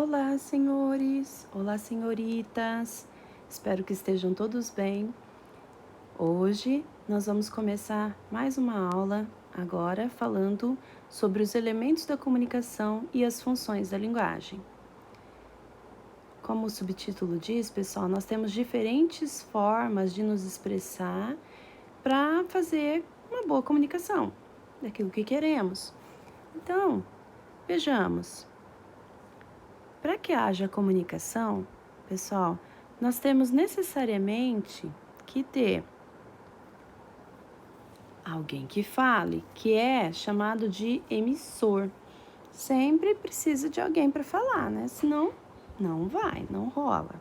Olá, senhores! Olá, senhoritas! Espero que estejam todos bem. Hoje nós vamos começar mais uma aula, agora falando sobre os elementos da comunicação e as funções da linguagem. Como o subtítulo diz, pessoal, nós temos diferentes formas de nos expressar para fazer uma boa comunicação daquilo que queremos. Então, vejamos. Para que haja comunicação, pessoal, nós temos necessariamente que ter alguém que fale, que é chamado de emissor. Sempre precisa de alguém para falar, né? Senão, não vai, não rola.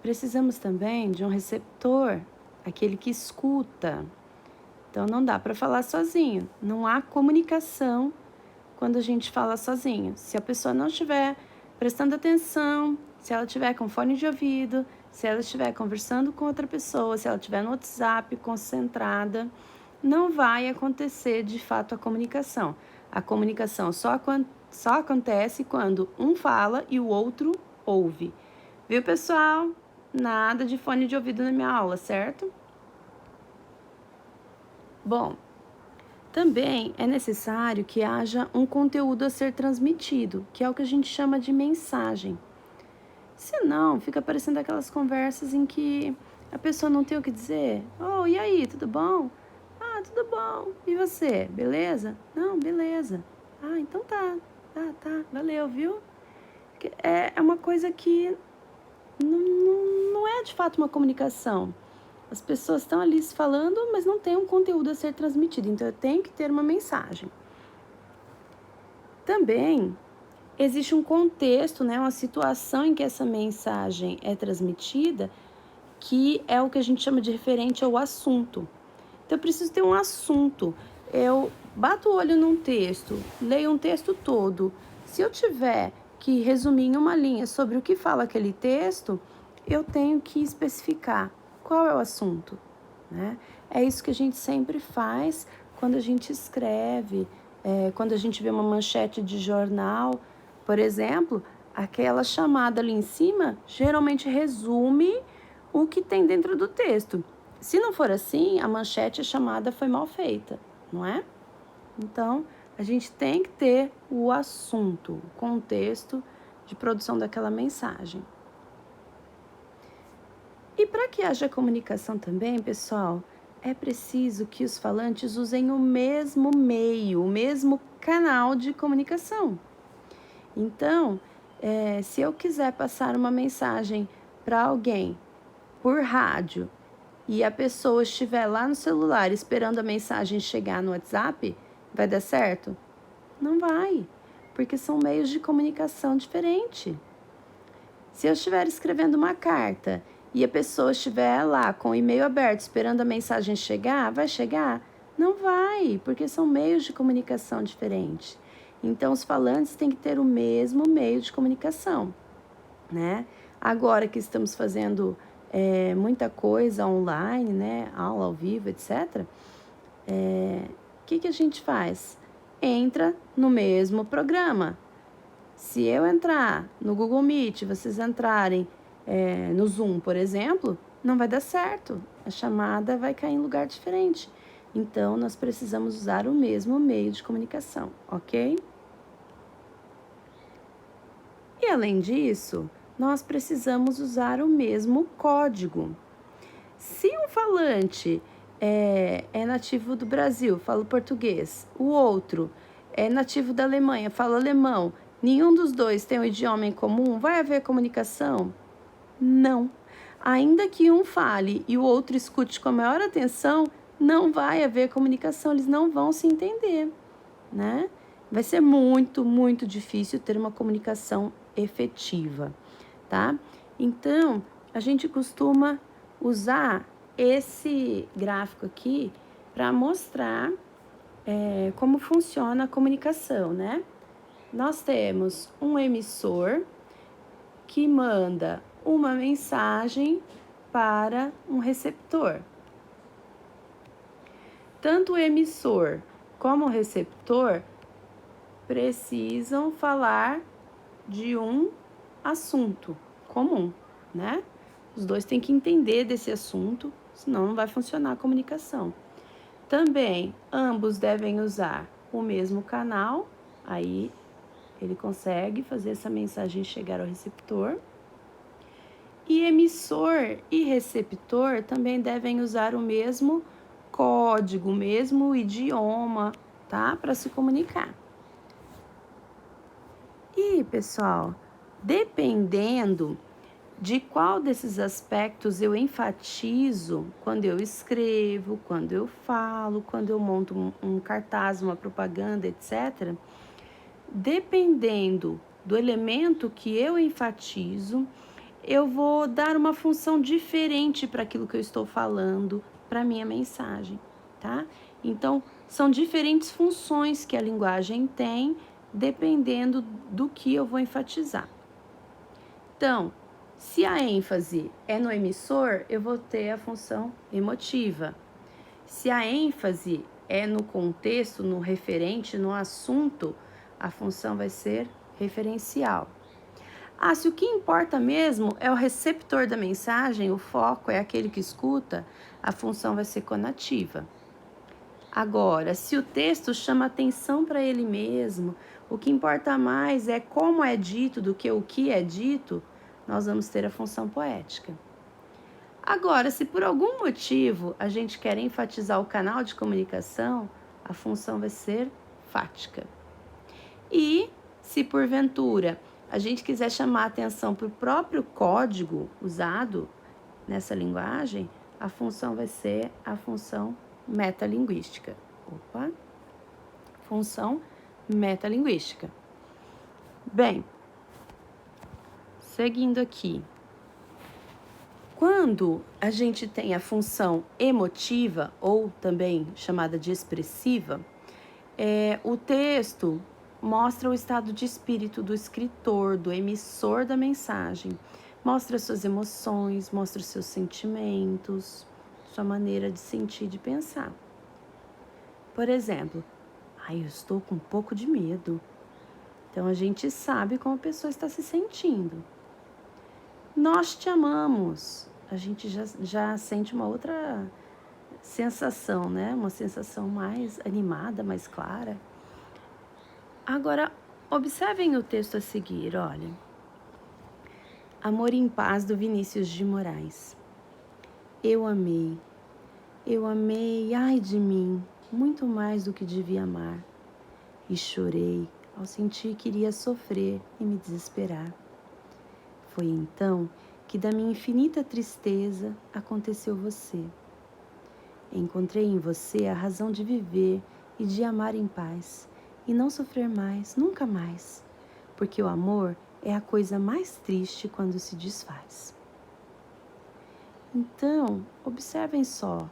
Precisamos também de um receptor, aquele que escuta. Então, não dá para falar sozinho. Não há comunicação quando a gente fala sozinho. Se a pessoa não estiver prestando atenção, se ela estiver com fone de ouvido, se ela estiver conversando com outra pessoa, se ela estiver no WhatsApp concentrada, não vai acontecer de fato a comunicação. A comunicação só acontece quando um fala e o outro ouve. Viu, pessoal? Nada de fone de ouvido na minha aula, certo? Bom, também é necessário que haja um conteúdo a ser transmitido, que é o que a gente chama de mensagem. Senão, fica parecendo aquelas conversas em que a pessoa não tem o que dizer. Oh, e aí, tudo bom? Ah, tudo bom. E você, beleza? Não, beleza. Ah, então tá. Tá, valeu, viu? É uma coisa que não é de fato uma comunicação. As pessoas estão ali se falando, mas não tem um conteúdo a ser transmitido. Então, tem que ter uma mensagem. Também existe um contexto, né, uma situação em que essa mensagem é transmitida, que é o que a gente chama de referente ao assunto. Então, eu preciso ter um assunto. Eu bato o olho num texto, leio um texto todo. Se eu tiver que resumir em uma linha sobre o que fala aquele texto, eu tenho que especificar qual é o assunto, né? É isso que a gente sempre faz quando a gente escreve, quando a gente vê uma manchete de jornal, por exemplo, aquela chamada ali em cima geralmente resume o que tem dentro do texto. Se não for assim, a manchete, a chamada foi mal feita, não é? Então, a gente tem que ter o assunto, o contexto de produção daquela mensagem. E para que haja comunicação também, pessoal, é preciso que os falantes usem o mesmo meio, o mesmo canal de comunicação. Então, se eu quiser passar uma mensagem para alguém por rádio e a pessoa estiver lá no celular esperando a mensagem chegar no WhatsApp, vai dar certo? Não vai, porque são meios de comunicação diferentes. Se eu estiver escrevendo uma carta e a pessoa estiver lá com o e-mail aberto esperando a mensagem chegar, vai chegar? Não vai, porque são meios de comunicação diferentes. Então, os falantes têm que ter o mesmo meio de comunicação, né? Agora que estamos fazendo muita coisa online, né? Aula ao vivo, etc. O que a gente faz? Entra no mesmo programa. Se eu entrar no Google Meet, vocês entrarem no Zoom, por exemplo, não vai dar certo. A chamada vai cair em lugar diferente. Então, nós precisamos usar o mesmo meio de comunicação, ok? E, além disso, nós precisamos usar o mesmo código. Se um falante é nativo do Brasil, fala português, o outro é nativo da Alemanha, fala alemão, nenhum dos dois tem um idioma em comum, vai haver comunicação? Não. Ainda que um fale e o outro escute com a maior atenção, não vai haver comunicação, eles não vão se entender, né? Vai ser muito, muito difícil ter uma comunicação efetiva, tá? Então, a gente costuma usar esse gráfico aqui para mostrar como funciona a comunicação, né? Nós temos um emissor que manda uma mensagem para um receptor. Tanto o emissor como o receptor precisam falar de um assunto comum, né? Os dois têm que entender desse assunto, senão não vai funcionar a comunicação. Também, ambos devem usar o mesmo canal, aí ele consegue fazer essa mensagem chegar ao receptor. E emissor e receptor também devem usar o mesmo código, o mesmo idioma, tá? Para se comunicar. E, pessoal, dependendo de qual desses aspectos eu enfatizo quando eu escrevo, quando eu falo, quando eu monto um cartaz, uma propaganda, etc., dependendo do elemento que eu enfatizo, eu vou dar uma função diferente para aquilo que eu estou falando, para a minha mensagem, tá? Então, são diferentes funções que a linguagem tem, dependendo do que eu vou enfatizar. Então, se a ênfase é no emissor, eu vou ter a função emotiva. Se a ênfase é no contexto, no referente, no assunto, a função vai ser referencial. Se o que importa mesmo é o receptor da mensagem, o foco é aquele que escuta, a função vai ser conativa. Agora, se o texto chama atenção para ele mesmo, o que importa mais é como é dito do que o que é dito, nós vamos ter a função poética. Agora, se por algum motivo a gente quer enfatizar o canal de comunicação, a função vai ser fática. E se porventura a gente quiser chamar a atenção para o próprio código usado nessa linguagem, a função vai ser a função metalinguística. Função metalinguística. Bem, seguindo aqui. Quando a gente tem a função emotiva, ou também chamada de expressiva, o texto mostra o estado de espírito do escritor, do emissor da mensagem. Mostra suas emoções, mostra os seus sentimentos, sua maneira de sentir e de pensar. Por exemplo, eu estou com um pouco de medo. Então, a gente sabe como a pessoa está se sentindo. Nós te amamos. A gente já sente uma outra sensação, né? Uma sensação mais animada, mais clara. Agora, observem o texto a seguir, olha. Amor em Paz, do Vinícius de Moraes. Eu amei, ai de mim, muito mais do que devia amar. E chorei ao sentir que iria sofrer e me desesperar. Foi então que da minha infinita tristeza aconteceu você. Encontrei em você a razão de viver e de amar em paz, e não sofrer mais, nunca mais, porque o amor é a coisa mais triste quando se desfaz. Então, observem só,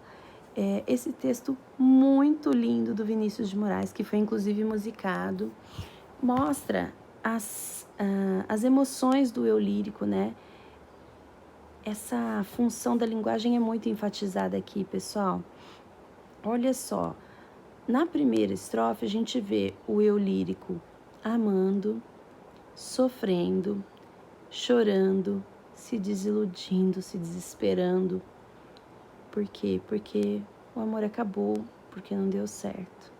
esse texto muito lindo do Vinícius de Moraes, que foi inclusive musicado, mostra as emoções do eu lírico, né? Essa função da linguagem é muito enfatizada aqui, pessoal. Olha só, na primeira estrofe a gente vê o eu lírico amando, sofrendo, chorando, se desiludindo, se desesperando. Por quê? Porque o amor acabou, porque não deu certo.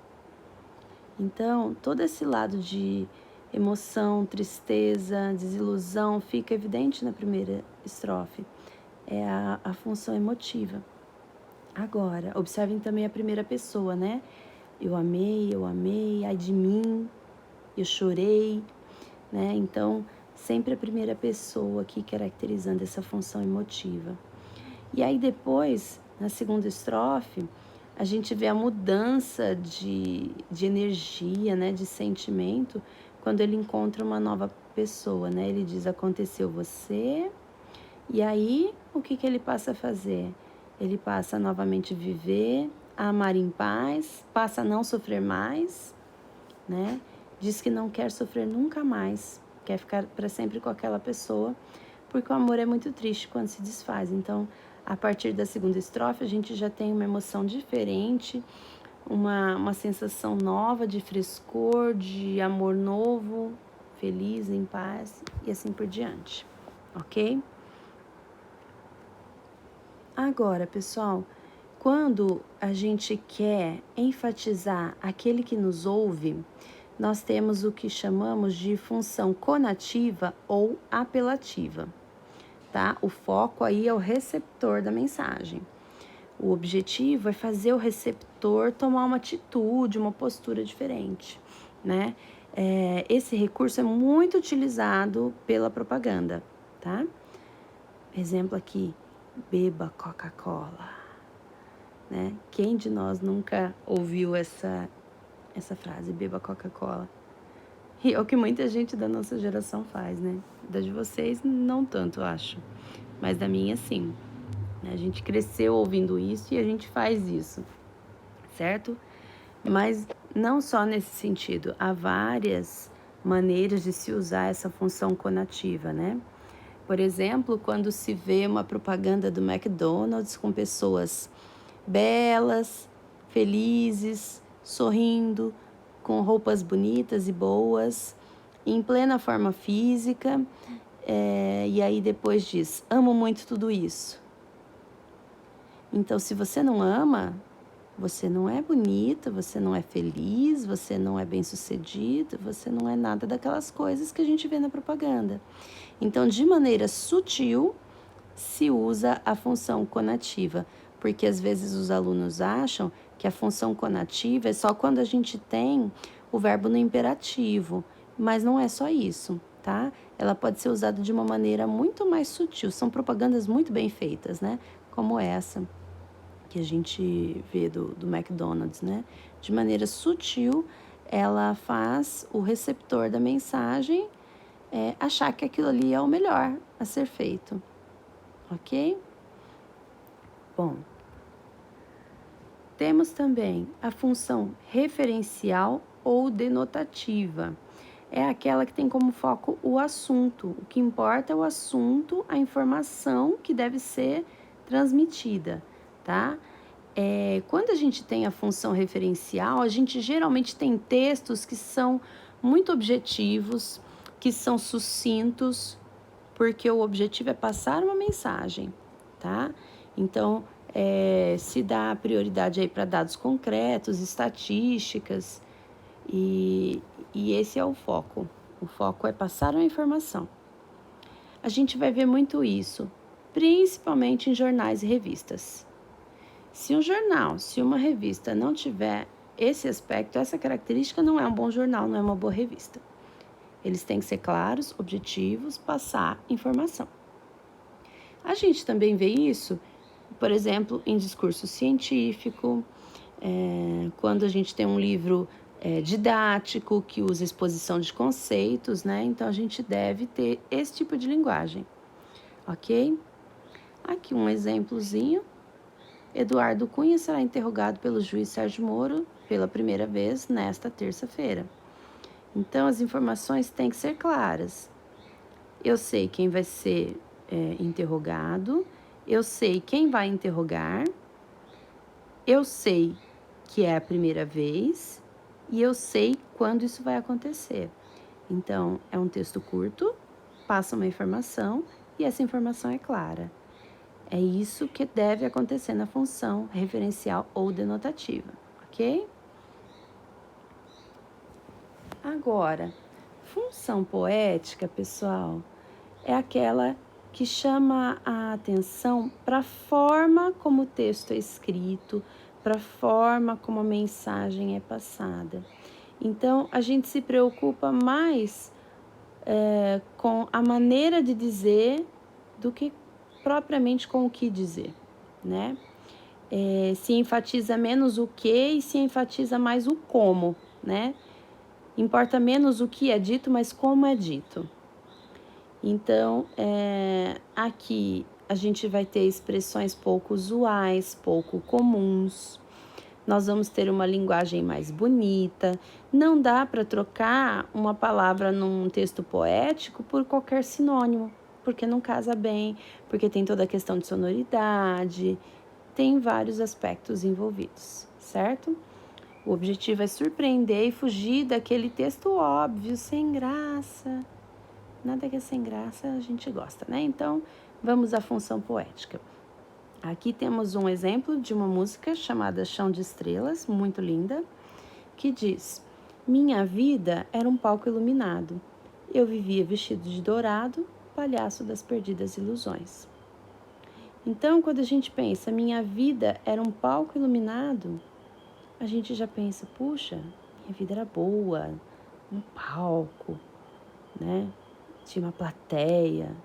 Então, todo esse lado de emoção, tristeza, desilusão fica evidente na primeira estrofe. É a função emotiva. Agora, observem também a primeira pessoa, né? Eu amei, ai de mim, eu chorei, né? Então, sempre a primeira pessoa aqui caracterizando essa função emotiva. E aí depois, na segunda estrofe, a gente vê a mudança de energia, né? De sentimento, quando ele encontra uma nova pessoa, né? Ele diz, aconteceu você, e aí o que ele passa a fazer? Ele passa a novamente viver, a amar em paz, passa a não sofrer mais, né? Diz que não quer sofrer nunca mais, quer ficar para sempre com aquela pessoa, porque o amor é muito triste quando se desfaz. Então, a partir da segunda estrofe, a gente já tem uma emoção diferente, uma sensação nova de frescor, de amor novo, feliz, em paz e assim por diante, ok? Agora, pessoal, quando a gente quer enfatizar aquele que nos ouve, nós temos o que chamamos de função conativa ou apelativa, tá? O foco aí é o receptor da mensagem. O objetivo é fazer o receptor tomar uma atitude, uma postura diferente, né? Esse recurso é muito utilizado pela propaganda, tá? Exemplo aqui, beba Coca-Cola, né? Quem de nós nunca ouviu essa frase, beba Coca-Cola? E é o que muita gente da nossa geração faz, né? Da de vocês, não tanto, acho. Mas da minha, sim. A gente cresceu ouvindo isso e a gente faz isso, certo? Mas não só nesse sentido. Há várias maneiras de se usar essa função conativa, né? Por exemplo, quando se vê uma propaganda do McDonald's com pessoas belas, felizes, sorrindo, com roupas bonitas e boas, em plena forma física, e aí depois diz, amo muito tudo isso. Então, se você não ama, você não é bonita, você não é feliz, você não é bem-sucedido, você não é nada daquelas coisas que a gente vê na propaganda. Então, de maneira sutil, se usa a função conativa, porque às vezes os alunos acham que a função conativa é só quando a gente tem o verbo no imperativo, mas não é só isso, tá? Ela pode ser usada de uma maneira muito mais sutil. São propagandas muito bem feitas, né? Como essa que a gente vê do McDonald's, né? De maneira sutil, ela faz o receptor da mensagem achar que aquilo ali é o melhor a ser feito, ok? Bom, temos também a função referencial ou denotativa. É aquela que tem como foco o assunto. O que importa é o assunto, a informação que deve ser transmitida, tá? Quando a gente tem a função referencial, a gente geralmente tem textos que são muito objetivos, que são sucintos, porque o objetivo é passar uma mensagem, tá? Então, se dá prioridade aí para dados concretos, estatísticas, e esse é o foco. O foco é passar uma informação. A gente vai ver muito isso, principalmente em jornais e revistas. Se um jornal, se uma revista não tiver esse aspecto, essa característica, não é um bom jornal, não é uma boa revista. Eles têm que ser claros, objetivos, passar informação. A gente também vê isso, por exemplo, em discurso científico, quando a gente tem um livro didático que usa exposição de conceitos, né? Então, a gente deve ter esse tipo de linguagem, ok? Aqui um exemplozinho. Eduardo Cunha será interrogado pelo juiz Sérgio Moro pela primeira vez nesta terça-feira. Então, as informações têm que ser claras. Eu sei quem vai ser interrogado, eu sei quem vai interrogar, eu sei que é a primeira vez e eu sei quando isso vai acontecer. Então, é um texto curto, passa uma informação e essa informação é clara. É isso que deve acontecer na função referencial ou denotativa, ok? Agora, função poética, pessoal, é aquela que chama a atenção para a forma como o texto é escrito, para a forma como a mensagem é passada. Então, a gente se preocupa mais com a maneira de dizer do que propriamente com o que dizer, né? Se enfatiza menos o que e se enfatiza mais o como, né? Importa menos o que é dito, mas como é dito. Então, aqui a gente vai ter expressões pouco usuais, pouco comuns. Nós vamos ter uma linguagem mais bonita. Não dá para trocar uma palavra num texto poético por qualquer sinônimo, porque não casa bem, porque tem toda a questão de sonoridade, tem vários aspectos envolvidos, certo? O objetivo é surpreender e fugir daquele texto óbvio, sem graça. Nada que é sem graça a gente gosta, né? Então, vamos à função poética. Aqui temos um exemplo de uma música chamada Chão de Estrelas, muito linda, que diz: minha vida era um palco iluminado. Eu vivia vestido de dourado, palhaço das perdidas ilusões. Então, quando a gente pensa, minha vida era um palco iluminado, a gente já pensa, puxa, minha vida era boa, um palco, né? Tinha uma plateia,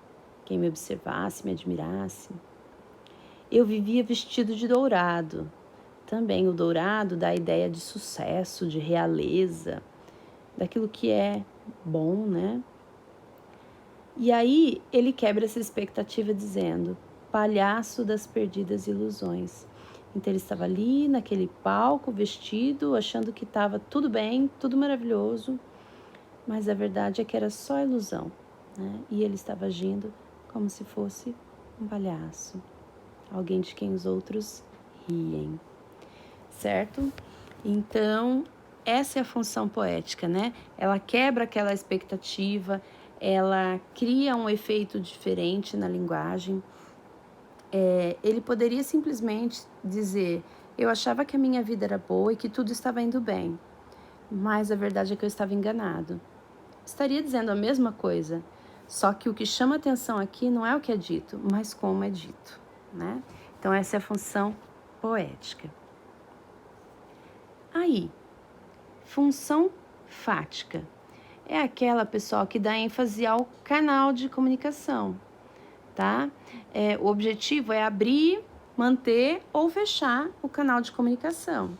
quem me observasse, me admirasse. Eu vivia vestido de dourado. Também o dourado dá a ideia de sucesso, de realeza, daquilo que é bom, né? E aí ele quebra essa expectativa dizendo, palhaço das perdidas ilusões. Então ele estava ali naquele palco, vestido, achando que estava tudo bem, tudo maravilhoso, mas a verdade é que era só ilusão, né? E ele estava agindo como se fosse um palhaço, alguém de quem os outros riem, certo? Então, essa é a função poética, né? Ela quebra aquela expectativa, ela cria um efeito diferente na linguagem. Ele poderia simplesmente dizer, eu achava que a minha vida era boa e que tudo estava indo bem, mas a verdade é que eu estava enganado. Estaria dizendo a mesma coisa, só que o que chama atenção aqui não é o que é dito, mas como é dito, né? Então essa é a função poética. Aí, função fática. É aquela, pessoal, que dá ênfase ao canal de comunicação, tá? O objetivo é abrir, manter ou fechar o canal de comunicação.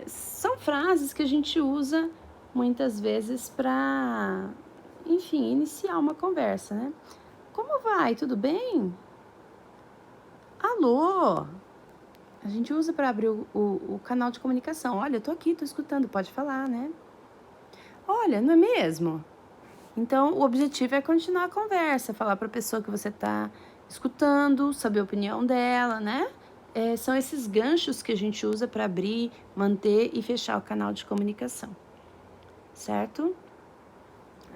São frases que a gente usa muitas vezes para, enfim, iniciar uma conversa, né? Como vai? Tudo bem? Alô? A gente usa para abrir o canal de comunicação. Olha, eu tô aqui, tô escutando, pode falar, né? Olha, não é mesmo? Então, o objetivo é continuar a conversa, falar para a pessoa que você está escutando, saber a opinião dela, né? São esses ganchos que a gente usa para abrir, manter e fechar o canal de comunicação, certo?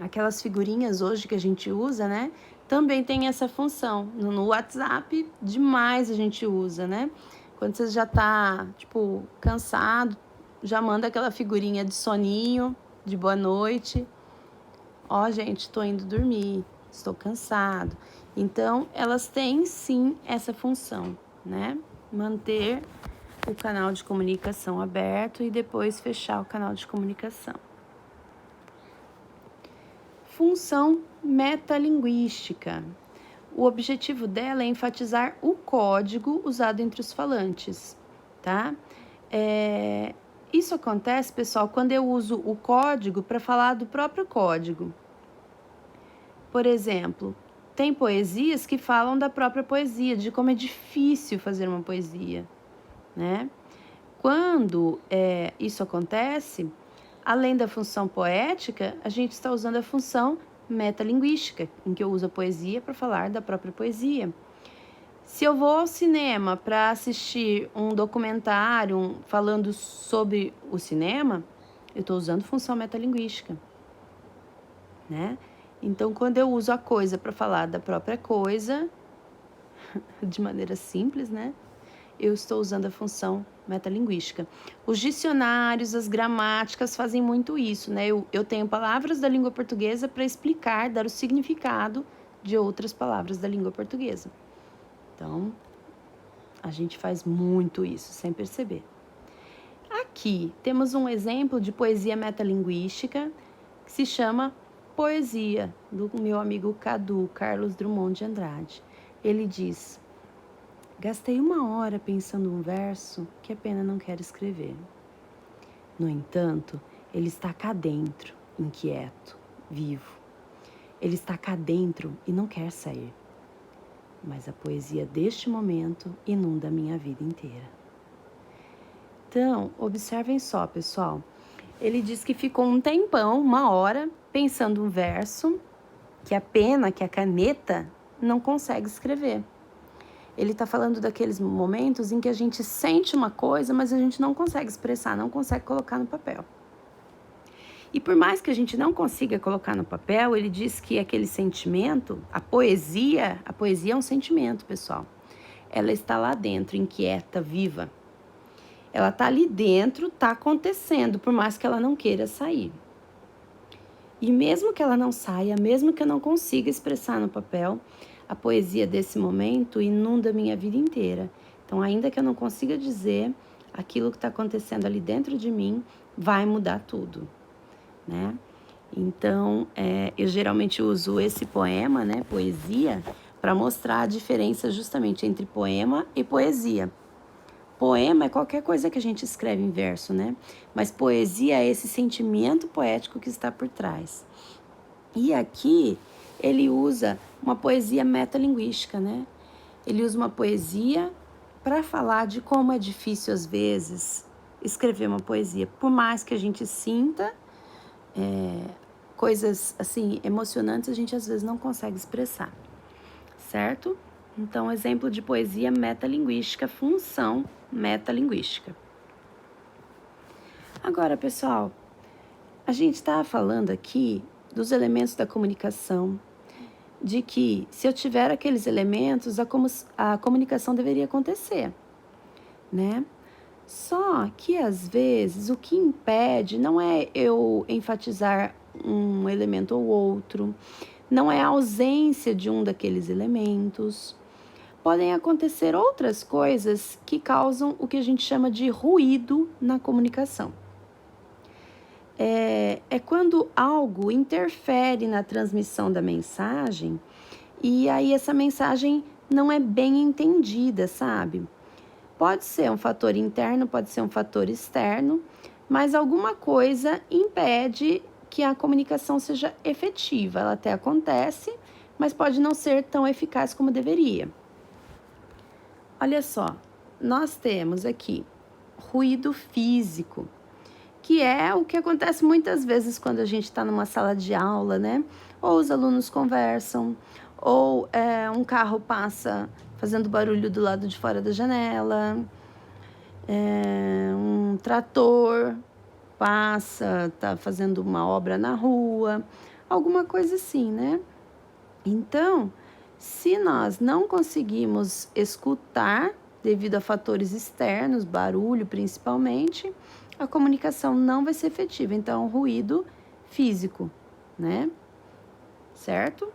Aquelas figurinhas hoje que a gente usa, né? Também tem essa função. No WhatsApp, demais a gente usa, né? Quando você já tá, tipo, cansado, já manda aquela figurinha de soninho, de boa noite. Ó, gente, tô indo dormir, estou cansado. Então, elas têm sim essa função, né? Manter o canal de comunicação aberto e depois fechar o canal de comunicação. Função metalinguística. O objetivo dela é enfatizar o código usado entre os falantes, tá? Isso acontece, pessoal, quando eu uso o código para falar do próprio código. Por exemplo, tem poesias que falam da própria poesia, de como é difícil fazer uma poesia, né? Quando isso acontece, além da função poética, a gente está usando a função metalinguística, em que eu uso a poesia para falar da própria poesia. Se eu vou ao cinema para assistir um documentário falando sobre o cinema, eu estou usando função metalinguística, né? Então, quando eu uso a coisa para falar da própria coisa, de maneira simples, né? Eu estou usando a função metalinguística. Os dicionários, as gramáticas fazem muito isso, né? Eu tenho palavras da língua portuguesa para explicar, dar o significado de outras palavras da língua portuguesa. Então, a gente faz muito isso, sem perceber. Aqui temos um exemplo de poesia metalinguística que se chama Poesia, do meu amigo Cadu, Carlos Drummond de Andrade. Ele diz: gastei 1 hora pensando um verso que a pena não quer escrever. No entanto, ele está cá dentro, inquieto, vivo. Ele está cá dentro e não quer sair. Mas a poesia deste momento inunda a minha vida inteira. Então, observem só, pessoal. Ele diz que ficou um tempão, 1 hora, pensando um verso que a pena, que a caneta, não consegue escrever. ele está falando daqueles momentos em que a gente sente uma coisa, mas a gente não consegue expressar, não consegue colocar no papel. E por mais que a gente não consiga colocar no papel, ele diz que aquele sentimento, a poesia é um sentimento, pessoal. Ela está lá dentro, inquieta, viva. Ela está ali dentro, está acontecendo, por mais que ela não queira sair. E mesmo que ela não saia, mesmo que eu não consiga expressar no papel, a poesia desse momento inunda a minha vida inteira. Então, ainda que eu não consiga dizer, aquilo que está acontecendo ali dentro de mim vai mudar tudo, né? Então, eu geralmente uso esse poema, né, poesia, para mostrar a diferença justamente entre poema e poesia. Poema é qualquer coisa que a gente escreve em verso, né? Mas poesia é esse sentimento poético que está por trás. E aqui ele usa uma poesia metalinguística, né? Ele usa uma poesia para falar de como é difícil, às vezes, escrever uma poesia. Por mais que a gente sinta coisas, assim, emocionantes, a gente às vezes não consegue expressar, certo? Então, exemplo de poesia metalinguística, função metalinguística. Agora, pessoal, a gente está falando aqui dos elementos da comunicação, de que se eu tiver aqueles elementos, a comunicação deveria acontecer, né? Só que, às vezes, o que impede não é eu enfatizar um elemento ou outro, não é a ausência de um daqueles elementos. Podem acontecer outras coisas que causam o que a gente chama de ruído na comunicação. É quando algo interfere na transmissão da mensagem e aí essa mensagem não é bem entendida, sabe? Pode ser um fator interno, pode ser um fator externo, mas alguma coisa impede que a comunicação seja efetiva. Ela até acontece, mas pode não ser tão eficaz como deveria. Olha só, nós temos aqui ruído físico, que é o que acontece muitas vezes quando a gente está numa sala de aula, né? Ou os alunos conversam, ou um carro passa fazendo barulho do lado de fora da janela, um trator passa, tá fazendo uma obra na rua, alguma coisa assim, né? Então, se nós não conseguimos escutar devido a fatores externos, barulho principalmente, a comunicação não vai ser efetiva. Então, ruído físico, né? Certo?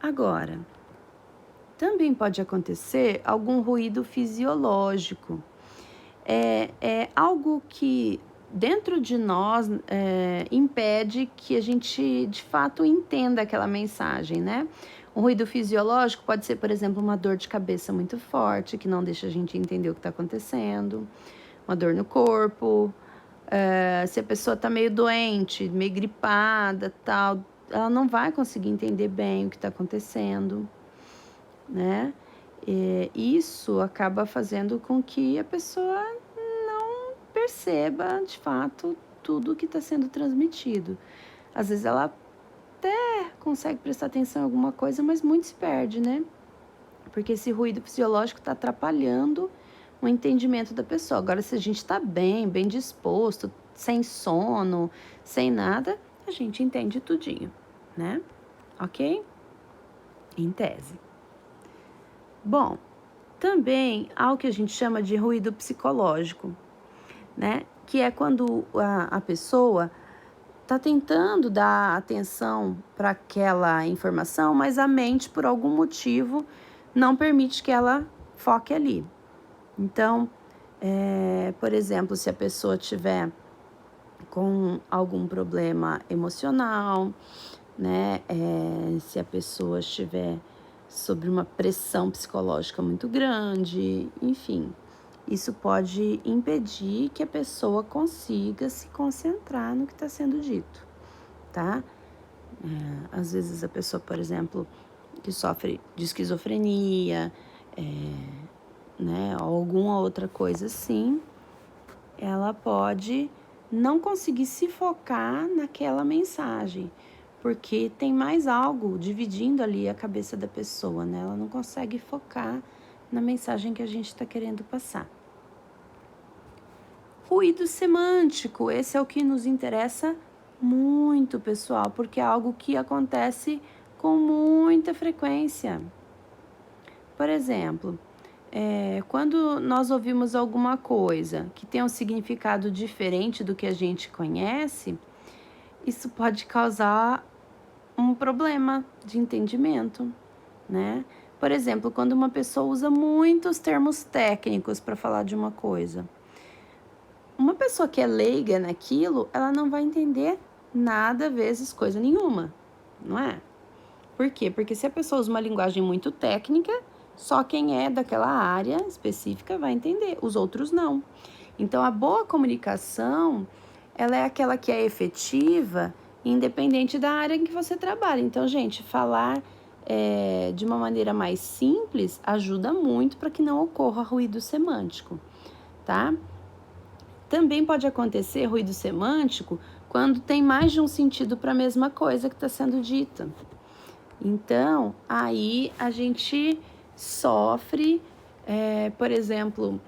Agora, também pode acontecer algum ruído fisiológico. É algo que dentro de nós impede que a gente de fato entenda aquela mensagem, né? Um ruído fisiológico pode ser, por exemplo, uma dor de cabeça muito forte, que não deixa a gente entender o que está acontecendo, uma dor no corpo, se a pessoa está meio doente, meio gripada, tal, ela não vai conseguir entender bem o que está acontecendo, né? Isso acaba fazendo com que a pessoa não perceba, de fato, tudo que está sendo transmitido. Às vezes ela até consegue prestar atenção em alguma coisa, mas muito se perde, né? Porque esse ruído fisiológico está atrapalhando o entendimento da pessoa. Agora, se a gente está bem disposto, sem sono, sem nada, a gente entende tudinho, né? Ok? Em tese. Bom, também há o que a gente chama de ruído psicológico, né? Que é quando a pessoa está tentando dar atenção para aquela informação, mas a mente, por algum motivo, não permite que ela foque ali. Então, por exemplo, se a pessoa tiver com algum problema emocional, né? Se a pessoa estiver sob uma pressão psicológica muito grande, enfim, isso pode impedir que a pessoa consiga se concentrar no que está sendo dito, tá? Às vezes a pessoa, por exemplo, que sofre de esquizofrenia, né, ou alguma outra coisa assim, ela pode não conseguir se focar naquela mensagem, porque tem mais algo dividindo ali a cabeça da pessoa, né? Ela não consegue focar na mensagem que a gente está querendo passar. Ruído semântico, esse é o que nos interessa muito, pessoal, porque é algo que acontece com muita frequência. Por exemplo, quando nós ouvimos alguma coisa que tem um significado diferente do que a gente conhece, isso pode causar um problema de entendimento, né? Por exemplo, quando uma pessoa usa muitos termos técnicos para falar de uma coisa, uma pessoa que é leiga naquilo, ela não vai entender nada vezes coisa nenhuma, não é? Por quê? Porque se a pessoa usa uma linguagem muito técnica, só quem é daquela área específica vai entender, os outros não. Então, a boa comunicação, ela é aquela que é efetiva, independente da área em que você trabalha. Então, gente, falar de uma maneira mais simples ajuda muito para que não ocorra ruído semântico, tá? Também pode acontecer ruído semântico quando tem mais de um sentido para a mesma coisa que está sendo dita. Então, aí a gente sofre, por exemplo,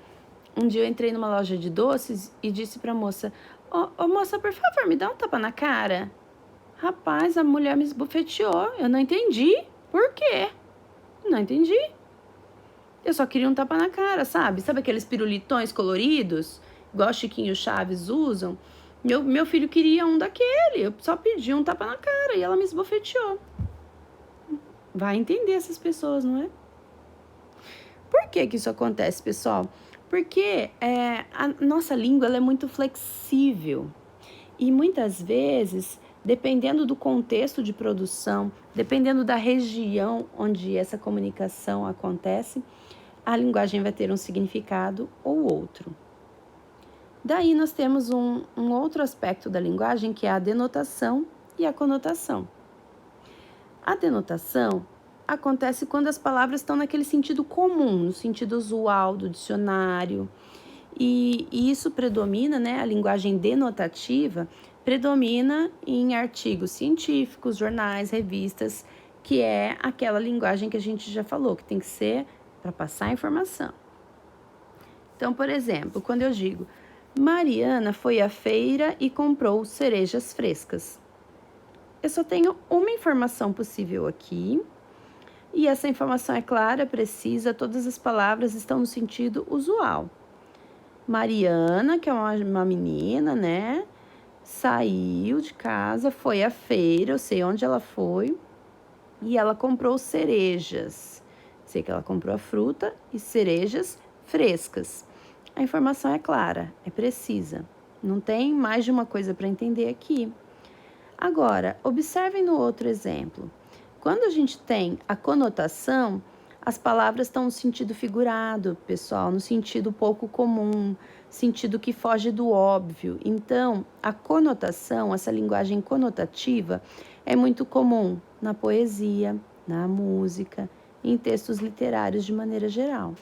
um dia eu entrei numa loja de doces e disse para a moça, ô moça, por favor, me dá um tapa na cara. Rapaz, a mulher me esbofeteou, eu não entendi. Por quê? Não entendi. Eu só queria um tapa na cara, sabe? Sabe aqueles pirulitões coloridos, igual Chiquinho Chaves usam? Meu filho queria um daquele, eu só pedi um tapa na cara e ela me esbofeteou. Vai entender essas pessoas, não é? Por que isso acontece, pessoal? Porque a nossa língua ela é muito flexível e muitas vezes, dependendo do contexto de produção, dependendo da região onde essa comunicação acontece, a linguagem vai ter um significado ou outro. Daí nós temos um outro aspecto da linguagem que é a denotação e a conotação. A denotação acontece quando as palavras estão naquele sentido comum, no sentido usual do dicionário. E isso predomina, né? A linguagem denotativa predomina em artigos científicos, jornais, revistas, que é aquela linguagem que a gente já falou, que tem que ser para passar a informação. Então, por exemplo, quando eu digo Mariana foi à feira e comprou cerejas frescas. Eu só tenho uma informação possível aqui, e essa informação é clara, precisa, todas as palavras estão no sentido usual. Mariana, que é uma menina, né? Saiu de casa, foi à feira, eu sei onde ela foi, e ela comprou cerejas. Sei que ela comprou a fruta e cerejas frescas. A informação é clara, é precisa. Não tem mais de uma coisa para entender aqui. Agora, observem no outro exemplo. Quando a gente tem a conotação, as palavras estão no sentido figurado, pessoal, no sentido pouco comum, sentido que foge do óbvio. Então, a conotação, essa linguagem conotativa, é muito comum na poesia, na música, em textos literários de maneira geral.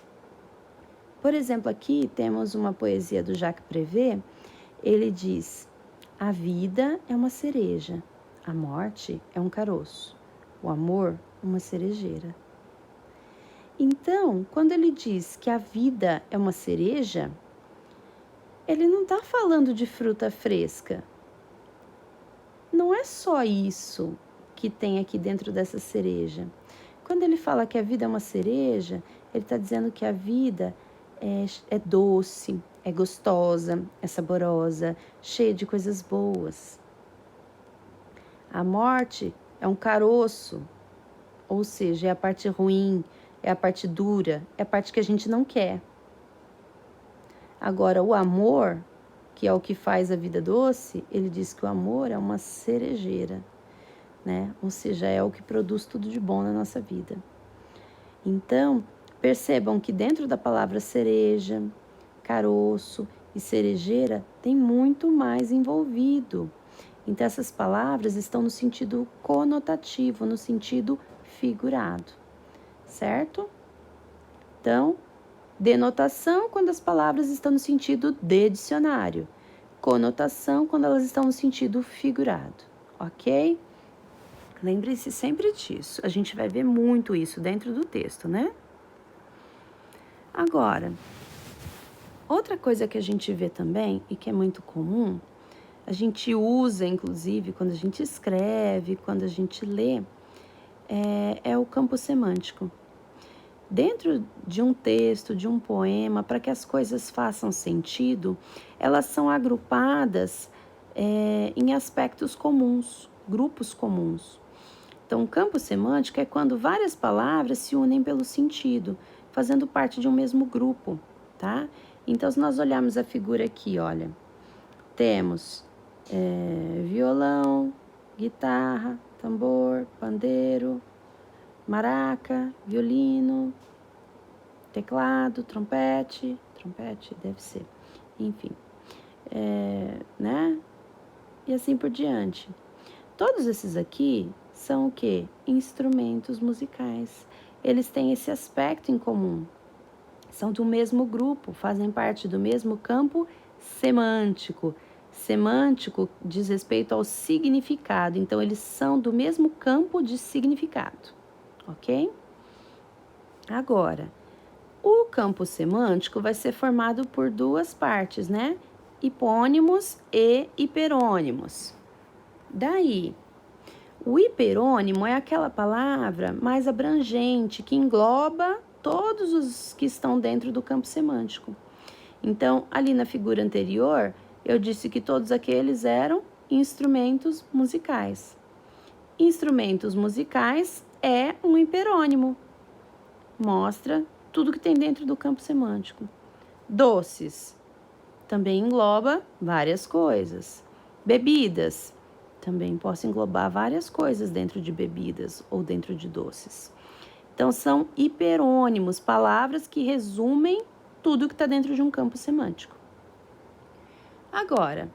Por exemplo, aqui temos uma poesia do Jacques Prévert. Ele diz: a vida é uma cereja, a morte é um caroço, o amor uma cerejeira. Então, quando ele diz que a vida é uma cereja, ele não está falando de fruta fresca. Não é só isso que tem aqui dentro dessa cereja. Quando ele fala que a vida é uma cereja, ele está dizendo que a vida é doce, é gostosa, é saborosa, cheia de coisas boas. A morte é um caroço, ou seja, é a parte ruim, é a parte dura, é a parte que a gente não quer. Agora, o amor, que é o que faz a vida doce, ele diz que o amor é uma cerejeira, né? Ou seja, é o que produz tudo de bom na nossa vida. Então, percebam que dentro da palavra cereja, caroço e cerejeira tem muito mais envolvido. Então, essas palavras estão no sentido conotativo, no sentido figurado, certo? Então, denotação quando as palavras estão no sentido de dicionário, conotação quando elas estão no sentido figurado, ok? Lembre-se sempre disso. A gente vai ver muito isso dentro do texto, né? Agora, outra coisa que a gente vê também e que é muito comum, a gente usa, inclusive, quando a gente escreve, quando a gente lê, é o campo semântico. Dentro de um texto, de um poema, para que as coisas façam sentido, elas são agrupadas em aspectos comuns, grupos comuns. Então, o campo semântico é quando várias palavras se unem pelo sentido, fazendo parte de um mesmo grupo, tá? Então, se nós olharmos a figura aqui, olha, temos violão, guitarra, tambor, pandeiro, maraca, violino, teclado, trompete deve ser, enfim, né? E assim por diante. Todos esses aqui são o quê? Instrumentos musicais. Eles têm esse aspecto em comum. São do mesmo grupo, fazem parte do mesmo campo semântico. Semântico diz respeito ao significado, então eles são do mesmo campo de significado, ok? Agora, o campo semântico vai ser formado por duas partes, né? Hipônimos e hiperônimos. Daí, o hiperônimo é aquela palavra mais abrangente, que engloba todos os que estão dentro do campo semântico. Então, ali na figura anterior, eu disse que todos aqueles eram instrumentos musicais. Instrumentos musicais é um hiperônimo. Mostra tudo que tem dentro do campo semântico. Doces também engloba várias coisas. Bebidas também posso englobar várias coisas dentro de bebidas ou dentro de doces. Então, são hiperônimos, palavras que resumem tudo que está dentro de um campo semântico. Agora,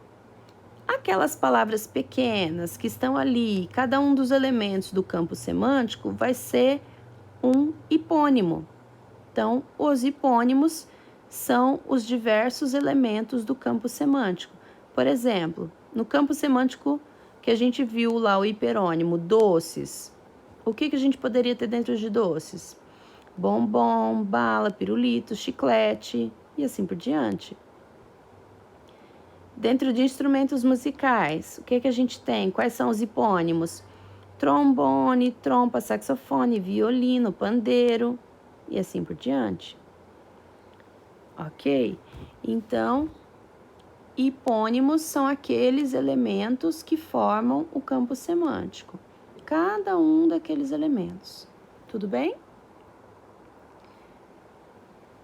aquelas palavras pequenas que estão ali, cada um dos elementos do campo semântico vai ser um hipônimo. Então, os hipônimos são os diversos elementos do campo semântico. Por exemplo, no campo semântico que a gente viu lá, o hiperônimo, doces. O que a gente poderia ter dentro de doces? Bombom, bala, pirulito, chiclete e assim por diante. Dentro de instrumentos musicais, o que a gente tem? Quais são os hipônimos? Trombone, trompa, saxofone, violino, pandeiro e assim por diante. Ok? Então, hipônimos são aqueles elementos que formam o campo semântico. Cada um daqueles elementos. Tudo bem?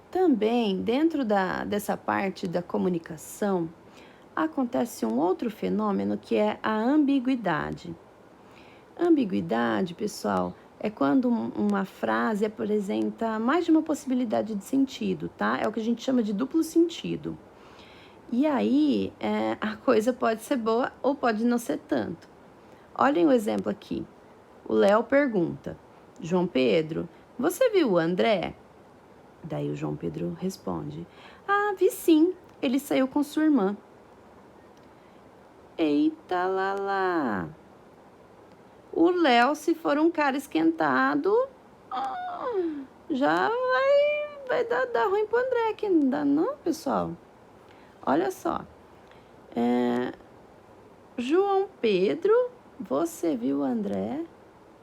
Também, dentro dessa parte da comunicação, acontece um outro fenômeno que é a ambiguidade. Ambiguidade, pessoal, é quando uma frase apresenta mais de uma possibilidade de sentido, tá? É o que a gente chama de duplo sentido. E aí, a coisa pode ser boa ou pode não ser tanto. Olhem o exemplo aqui. O Léo pergunta, João Pedro, você viu o André? Daí o João Pedro responde, vi sim, ele saiu com sua irmã. Eita lá. O Léo, se for um cara esquentado, já vai dar ruim pro André, que não dá não, pessoal. Olha só. João Pedro, você viu o André?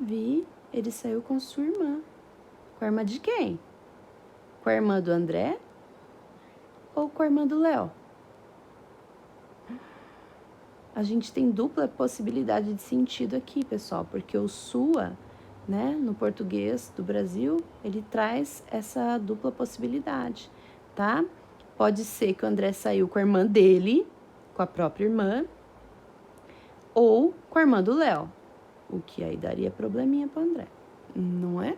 Vi, ele saiu com sua irmã. Com a irmã de quem? Com a irmã do André ou com a irmã do Léo? A gente tem dupla possibilidade de sentido aqui, pessoal, porque o sua, né, no português do Brasil, ele traz essa dupla possibilidade, tá? Pode ser que o André saiu com a irmã dele, com a própria irmã, ou com a irmã do Léo, o que aí daria probleminha para o André, não é?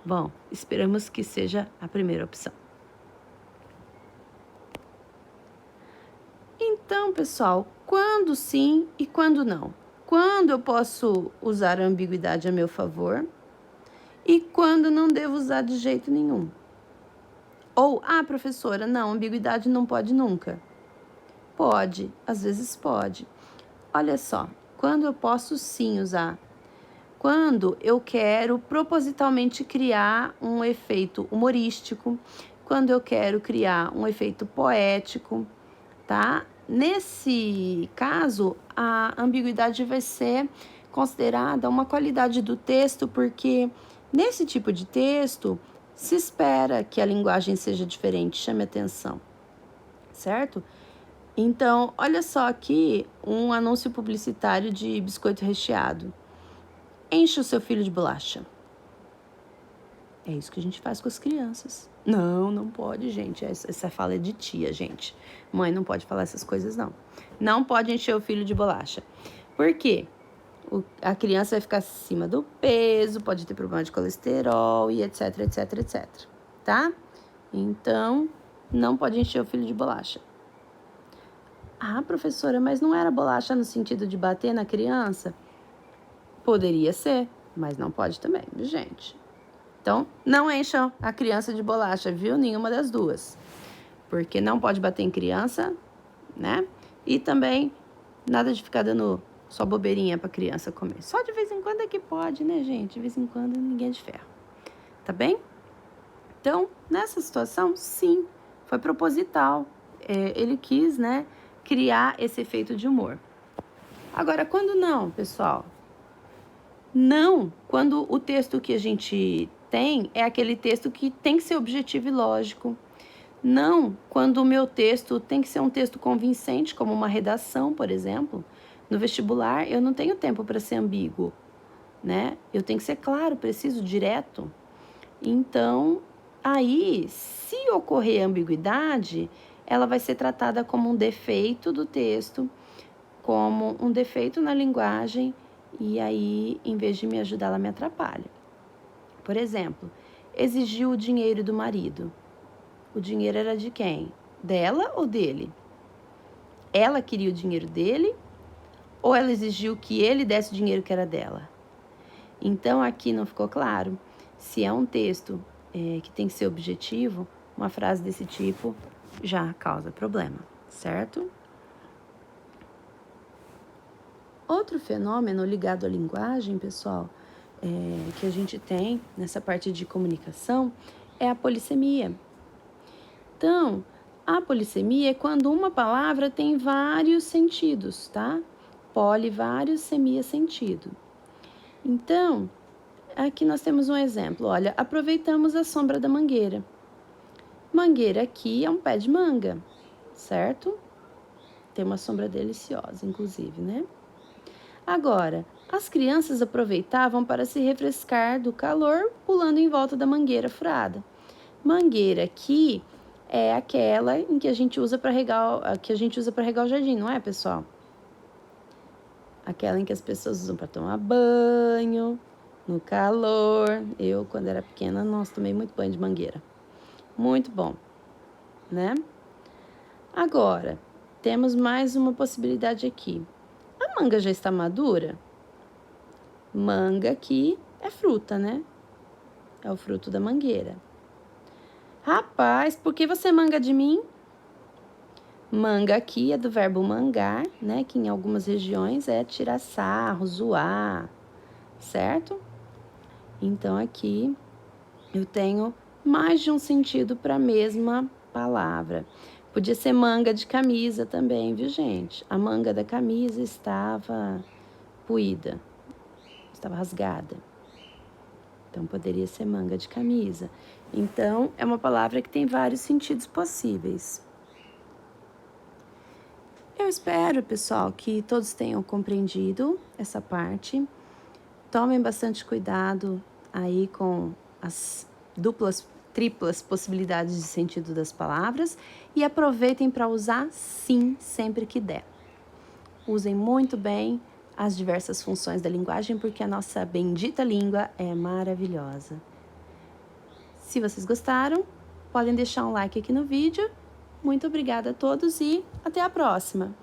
Bom, esperamos que seja a primeira opção. Então, pessoal, quando sim e quando não? Quando eu posso usar a ambiguidade a meu favor e quando não devo usar de jeito nenhum? Ou, professora, não, ambiguidade não pode nunca. Pode, às vezes pode. Olha só, quando eu posso sim usar quando eu quero propositalmente criar um efeito humorístico, quando eu quero criar um efeito poético, tá? Nesse caso, a ambiguidade vai ser considerada uma qualidade do texto, porque nesse tipo de texto se espera que a linguagem seja diferente, chame atenção, certo? Então, olha só aqui um anúncio publicitário de biscoito recheado. Enche o seu filho de bolacha. É isso que a gente faz com as crianças. Não, não pode, gente. Essa fala é de tia, gente. Mãe não pode falar essas coisas, não. Não pode encher o filho de bolacha. Por quê? A criança vai ficar acima do peso, pode ter problema de colesterol e etc, etc, etc. Tá? Então, não pode encher o filho de bolacha. Ah, professora, mas não era bolacha no sentido de bater na criança? Poderia ser, mas não pode também, viu, gente? Então, não encham a criança de bolacha, viu? Nenhuma das duas. Porque não pode bater em criança, né? E também nada de ficar dando só bobeirinha pra criança comer. Só de vez em quando é que pode, né, gente? De vez em quando ninguém é de ferro. Tá bem? Então, nessa situação, sim, foi proposital. Ele quis, né, criar esse efeito de humor. Agora, quando não, pessoal? Não, quando o texto que a gente tem é aquele texto que tem que ser objetivo e lógico. Não, quando o meu texto tem que ser um texto convincente, como uma redação, por exemplo. No vestibular, eu não tenho tempo para ser ambíguo, né? Eu tenho que ser claro, preciso, direto. Então, aí, se ocorrer ambiguidade, ela vai ser tratada como um defeito do texto, como um defeito na linguagem, e aí, em vez de me ajudar, ela me atrapalha. Por exemplo, exigiu o dinheiro do marido. O dinheiro era de quem? Dela ou dele? Ela queria o dinheiro dele ou ela exigiu que ele desse o dinheiro que era dela? Então, aqui não ficou claro. Se é um texto que tem que ser objetivo, uma frase desse tipo já causa problema, certo? Outro fenômeno ligado à linguagem, pessoal, que a gente tem nessa parte de comunicação é a polissemia. Então, a polissemia é quando uma palavra tem vários sentidos, tá? Poli, vários, semia, sentido. Então, aqui nós temos um exemplo. Olha, aproveitamos a sombra da mangueira. Mangueira aqui é um pé de manga, certo? Tem uma sombra deliciosa, inclusive, né? Agora, as crianças aproveitavam para se refrescar do calor pulando em volta da mangueira furada. Mangueira aqui é aquela em que a gente usa para regar, o jardim, não é, pessoal? Aquela em que as pessoas usam para tomar banho, no calor. Eu, quando era pequena, nossa, tomei muito banho de mangueira. Muito bom, né? Agora, temos mais uma possibilidade aqui. A manga já está madura? Manga aqui é fruta, né? É o fruto da mangueira. Rapaz, por que você manga de mim? Manga aqui é do verbo mangar, né? Que em algumas regiões é tirar sarro, zoar, certo? Então, aqui eu tenho mais de um sentido para a mesma palavra. Podia ser manga de camisa também, viu, gente? A manga da camisa estava puída, estava rasgada. Então, poderia ser manga de camisa. Então, é uma palavra que tem vários sentidos possíveis. Eu espero, pessoal, que todos tenham compreendido essa parte. Tomem bastante cuidado aí com as duplas, triplas possibilidades de sentido das palavras e aproveitem para usar sim sempre que der. Usem muito bem as diversas funções da linguagem, porque a nossa bendita língua é maravilhosa. Se vocês gostaram, podem deixar um like aqui no vídeo. Muito obrigada a todos e até a próxima!